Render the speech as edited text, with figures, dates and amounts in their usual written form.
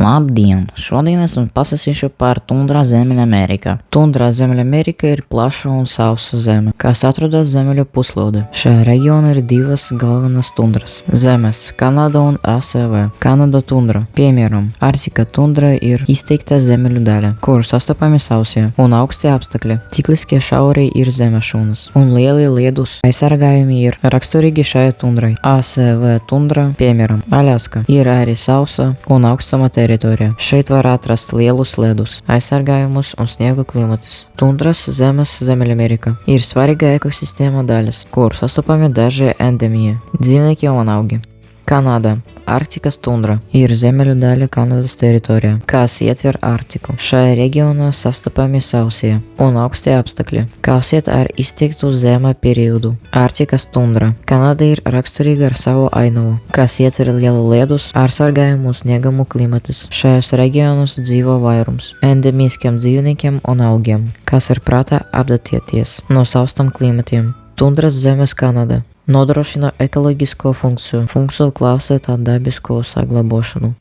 Labdien! Šodien es jums pastāstīšu par tundra Ziemeļamerikā. Tundra Ziemeļamerika ir plaša un sausa zeme, kas atrodas Ziemeļu puslodē. Šajā reģionā ir divas galvenas tundras - zemes - Kanāda un ASV. Kanāda tundra. Piemēram, Arktika tundra ir izteikta ziemeļu daļa, kur sastopami sausie un augsti apstākļi. Cikliskie šauri ir zemešūnas, un lieli ledus aizsargājumi ir raksturīgi šai tundrai. ASV tundra, piemēram, Aļaska, ir arī sausa un augstuma teritorija. Šeit var atrast lielus ledus, aizsargājumus un sniegu klimatus. Tundras zemes Ziemeļamerika ir svarīga ekosistēma daļas, kur sastopami daži endemiji - dzīvnieki un augi. Kanāda. Arktikas tundra ir ziemeļu daļa Kanādas teritorijā, kas ietver Arktiku. Šajā reģionā sastopami sausie un augsti apstākļi, kas iet ar izteiktu zema periodu. Arktikas tundra. Kanāda ir raksturīga ar savu ainavu, kas ietver lielu ledus, ārsargājumu sniegumu klimatus. Šajos reģionos dzīvo vairums endemiskiem dzīvniekiem un augiem, kas ir prātā adaptēties no saustam klimatiem. Tundras zemes Kanāda nodrošina ekoloģisko funkciju klausēt dabisko saglabāšanu.